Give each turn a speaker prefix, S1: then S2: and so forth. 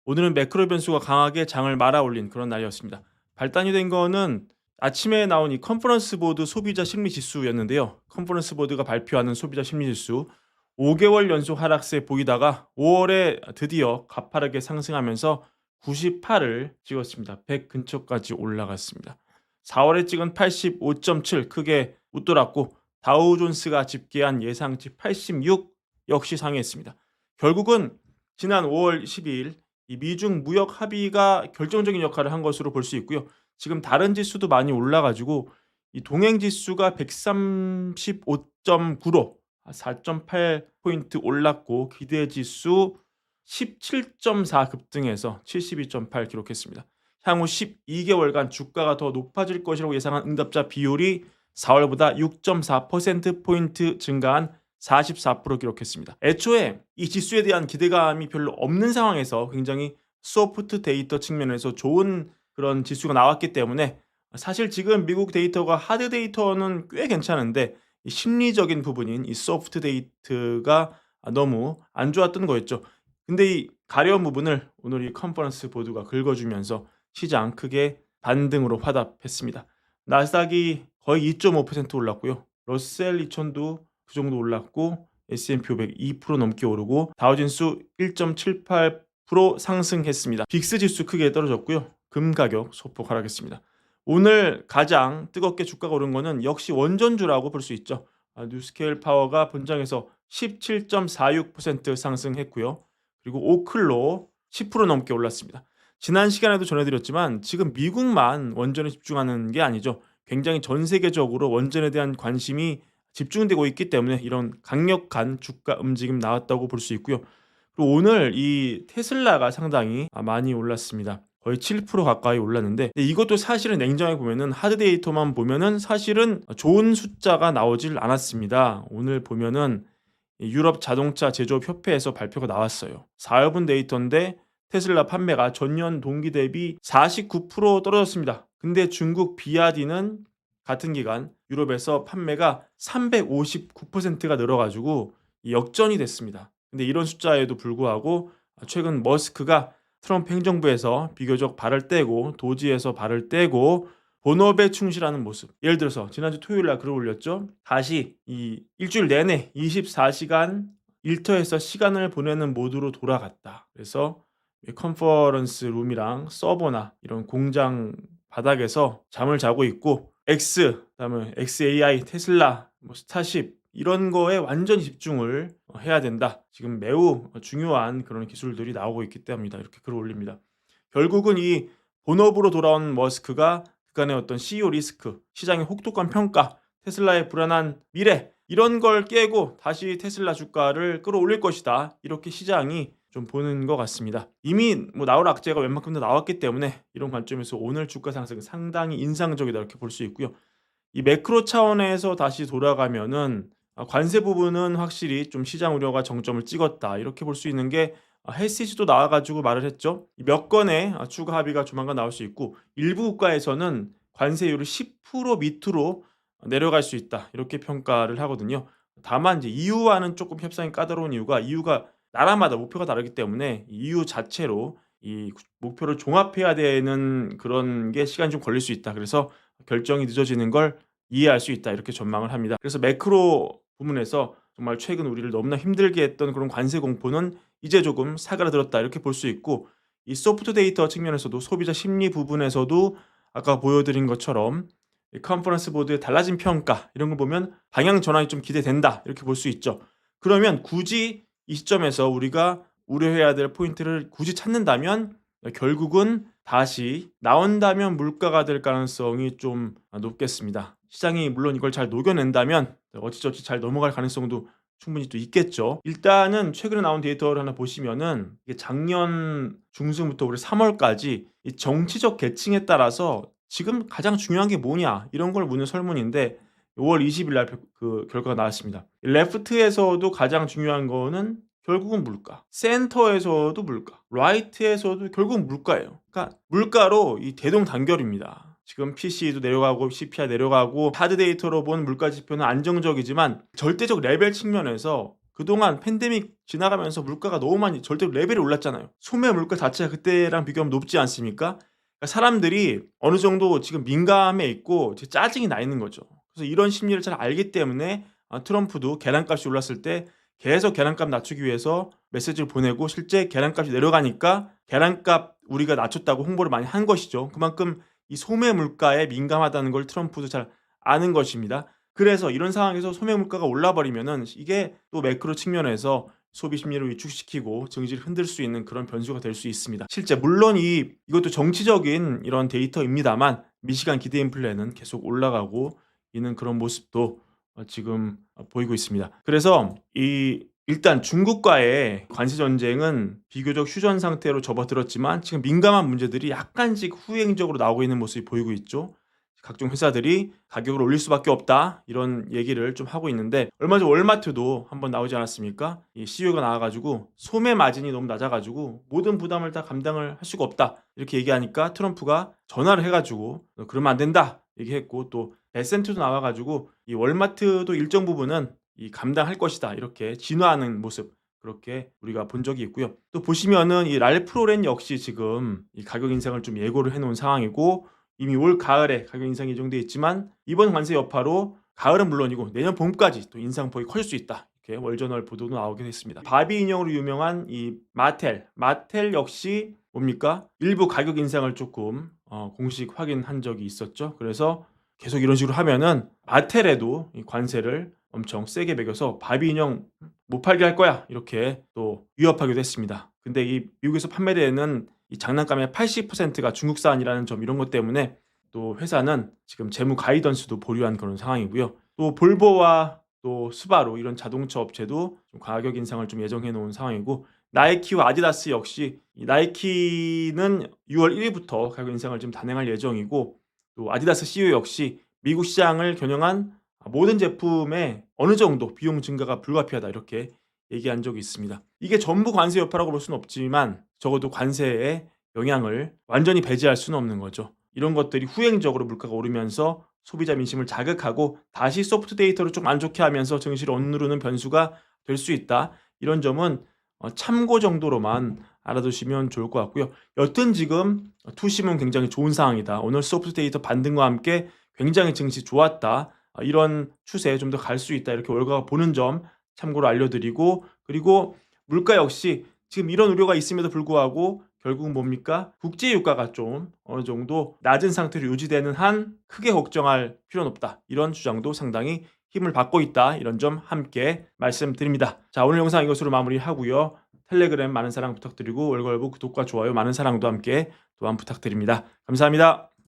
S1: 오늘은 매크로 변수가 강하게 장을 말아올린 그런 날이었습니다. 발단이 된 거는 아침에 나온 이 컨퍼런스 보드 소비자 심리 지수였는데요. 컨퍼런스 보드가 발표하는 소비자 심리 지수 5개월 연속 하락세 보이다가 5월에 드디어 가파르게 상승하면서 98을 찍었습니다. 100 근처까지 올라갔습니다. 4월에 찍은 85.7 크게 웃돌았고 다우존스가 집계한 예상치 86 역시 상회했습니다. 결국은 지난 5월 12일 이 미중 무역 합의가 결정적인 역할을 한 것으로 볼 수 있고요. 지금 다른 지수도 많이 올라가지고 이 동행 지수가 135.9로 4.8포인트 올랐고 기대 지수 17.4 급등해서 72.8 기록했습니다. 향후 12개월간 주가가 더 높아질 것이라고 예상한 응답자 비율이 4월보다 6.4%포인트 증가한 44% 기록했습니다. 애초에 이 지수에 대한 기대감이 별로 없는 상황에서 굉장히 소프트 데이터 측면에서 좋은 그런 지수가 나왔기 때문에 사실 지금 미국 데이터가 하드 데이터는 꽤 괜찮은데 이 심리적인 부분인 이 소프트 데이터가 너무 안 좋았던 거였죠. 근데 이 가려운 부분을 오늘 이 컨퍼런스 보드가 긁어주면서 시장 크게 반등으로 화답했습니다. 나스닥이 거의 2.5% 올랐고요. 러셀 2000도 그 정도 올랐고 S&P 500 2% 넘게 오르고 다우진수 1.78% 상승했습니다. 빅스 지수 크게 떨어졌고요. 금 가격 소폭 하락했습니다. 오늘 가장 뜨겁게 주가가 오른 거는 역시 원전주라고 볼 수 있죠. 뉴스케일 파워가 본장에서 17.46% 상승했고요. 그리고 오클로 10% 넘게 올랐습니다. 지난 시간에도 전해드렸지만 지금 미국만 원전에 집중하는 게 아니죠. 굉장히 전 세계적으로 원전에 대한 관심이 집중되고 있기 때문에 이런 강력한 주가 움직임 나왔다고 볼 수 있고요. 그리고 오늘 이 테슬라가 상당히 많이 올랐습니다. 거의 7% 가까이 올랐는데 이것도 사실은 냉정하게 보면은 하드 데이터만 보면은 사실은 좋은 숫자가 나오질 않았습니다. 오늘 보면은 유럽 자동차 제조업 협회에서 발표가 나왔어요. 4월분 데이터인데 테슬라 판매가 전년 동기 대비 49% 떨어졌습니다. 근데 중국 비아디는 같은 기간 유럽에서 판매가 359%가 늘어가지고 역전이 됐습니다. 근데 이런 숫자에도 불구하고 최근 머스크가 트럼프 행정부에서 비교적 발을 떼고 도지에서 발을 떼고 본업에 충실하는 모습. 예를 들어서 지난주 토요일 날 글을 올렸죠. 다시 이 일주일 내내 24시간 일터에서 시간을 보내는 모드로 돌아갔다. 그래서 컨퍼런스 룸이랑 서버나 이런 공장 바닥에서 잠을 자고 있고 그다음에 XAI, 테슬라, 스타쉽 이런 거에 완전히 집중을 해야 된다. 지금 매우 중요한 그런 기술들이 나오고 있기 때문이다. 이렇게 글을 올립니다. 결국은 이 본업으로 돌아온 머스크가 그간의 어떤 CEO 리스크, 시장의 혹독한 평가, 테슬라의 불안한 미래 이런 걸 깨고 다시 테슬라 주가를 끌어올릴 것이다. 이렇게 시장이 좀 보는 것 같습니다. 이미 나올 악재가 웬만큼 더 나왔기 때문에 이런 관점에서 오늘 주가 상승은 상당히 인상적이다 이렇게 볼 수 있고요. 이 매크로 차원에서 다시 돌아가면은 관세 부분은 확실히 좀 시장 우려가 정점을 찍었다 이렇게 볼 수 있는 게 헬시지도 나와가지고 말을 했죠. 몇 건의 추가 합의가 조만간 나올 수 있고 일부 국가에서는 관세율을 10% 밑으로 내려갈 수 있다 이렇게 평가를 하거든요. 다만 이제 EU와는 조금 협상이 까다로운 이유가 EU가 나라마다 목표가 다르기 때문에 EU 자체로 이 목표를 종합해야 되는 그런 게 시간이 좀 걸릴 수 있다. 그래서 결정이 늦어지는 걸 이해할 수 있다. 이렇게 전망을 합니다. 그래서 매크로 부문에서 정말 최근 우리를 너무나 힘들게 했던 그런 관세 공포는 이제 조금 사그라들었다. 이렇게 볼 수 있고 이 소프트 데이터 측면에서도 소비자 심리 부분에서도 아까 보여드린 것처럼 이 컨퍼런스 보드의 달라진 평가 이런 걸 보면 방향 전환이 좀 기대된다. 이렇게 볼 수 있죠. 그러면 굳이 이 시점에서 우리가 우려해야 될 포인트를 굳이 찾는다면 결국은 다시 나온다면 물가가 될 가능성이 좀 높겠습니다. 시장이 물론 이걸 잘 녹여낸다면 어찌저찌 잘 넘어갈 가능성도 충분히 또 있겠죠. 일단은 최근에 나온 데이터를 하나 보시면은 이게 작년 중순부터 올해 3월까지 이 정치적 계층에 따라서 지금 가장 중요한 게 뭐냐 이런 걸 묻는 설문인데 5월 20일 날 그 결과가 나왔습니다. 레프트에서도 가장 중요한 거는 결국은 물가. 센터에서도 물가. 라이트에서도 결국 물가예요. 그러니까 물가로 이 대동단결입니다. 지금 PC도 내려가고 CPI 내려가고 하드 데이터로 본 물가 지표는 안정적이지만 절대적 레벨 측면에서 그동안 팬데믹 지나가면서 물가가 너무 많이 절대로 레벨이 올랐잖아요. 소매 물가 자체가 그때랑 비교하면 높지 않습니까? 그러니까 사람들이 어느 정도 지금 민감해 있고 이제 짜증이 나 있는 거죠. 그래서 이런 심리를 잘 알기 때문에 트럼프도 계란값이 올랐을 때 계속 계란값 낮추기 위해서 메시지를 보내고 실제 계란값이 내려가니까 계란값 우리가 낮췄다고 홍보를 많이 한 것이죠. 그만큼 이 소매 물가에 민감하다는 걸 트럼프도 잘 아는 것입니다. 그래서 이런 상황에서 소매 물가가 올라 버리면은 이게 또 매크로 측면에서 소비 심리를 위축시키고 증시를 흔들 수 있는 그런 변수가 될 수 있습니다. 실제 물론 이것도 정치적인 이런 데이터입니다만 미시간 기대 인플레는 계속 올라가고 있는 그런 모습도 지금 보이고 있습니다. 그래서 일단 중국과의 관세 전쟁은 비교적 휴전 상태로 접어들었지만 지금 민감한 문제들이 약간씩 후행적으로 나오고 있는 모습이 보이고 있죠. 각종 회사들이 가격을 올릴 수밖에 없다 이런 얘기를 좀 하고 있는데 얼마 전 월마트도 한번 나오지 않았습니까? 이 CEO가 나와가지고 소매 마진이 너무 낮아가지고 모든 부담을 다 감당을 할 수가 없다 이렇게 얘기하니까 트럼프가 전화를 해가지고 너 그러면 안 된다 얘기했고 또 베센트도 나와가지고 이 월마트도 일정 부분은 이 감당할 것이다 이렇게 진화하는 모습 그렇게 우리가 본 적이 있고요. 또 보시면은 이 랄프 로렌 역시 지금 이 가격 인상을 좀 예고를 해놓은 상황이고 이미 올 가을에 가격 인상이 예정돼 있지만 이번 관세 여파로 가을은 물론이고 내년 봄까지 또 인상폭이 커질 수 있다. 이렇게 월저널 보도도 나오긴 했습니다. 바비 인형으로 유명한 이 마텔 역시 뭡니까? 일부 가격 인상을 조금 공식 확인한 적이 있었죠. 그래서 계속 이런 식으로 하면은 마텔에도 이 관세를 엄청 세게 매겨서 바비 인형 못 팔게 할 거야 이렇게 또 위협하기도 했습니다. 근데 이 미국에서 판매되는 이 장난감의 80%가 중국산이라는 점 이런 것 때문에 또 회사는 지금 재무 가이던스도 보류한 그런 상황이고요. 또 볼보와 또 스바루 이런 자동차 업체도 좀 가격 인상을 좀 예정해 놓은 상황이고 나이키와 아디다스 역시 이 나이키는 6월 1일부터 가격 인상을 좀 단행할 예정이고 또 아디다스 CEO 역시 미국 시장을 겨냥한 모든 제품에 어느 정도 비용 증가가 불가피하다 이렇게 얘기한 적이 있습니다. 이게 전부 관세 여파라고 볼 수는 없지만 적어도 관세의 영향을 완전히 배제할 수는 없는 거죠. 이런 것들이 후행적으로 물가가 오르면서 소비자 민심을 자극하고 다시 소프트 데이터를 좀 안 좋게 하면서 증시를 억누르는 변수가 될 수 있다. 이런 점은 참고 정도로만 알아두시면 좋을 것 같고요. 여튼 지금 투심은 굉장히 좋은 상황이다. 오늘 소프트 데이터 반등과 함께 굉장히 증시 좋았다. 이런 추세에 좀 더 갈 수 있다. 이렇게 월가가 보는 점 참고로 알려드리고 그리고 물가 역시 지금 이런 우려가 있음에도 불구하고 결국은 뭡니까? 국제 유가가 좀 어느 정도 낮은 상태로 유지되는 한 크게 걱정할 필요는 없다. 이런 주장도 상당히 힘을 받고 있다. 이런 점 함께 말씀드립니다. 자, 오늘 영상 이것으로 마무리하고요. 텔레그램 많은 사랑 부탁드리고 월걸부 구독과 좋아요 많은 사랑도 함께 또한 부탁드립니다. 감사합니다.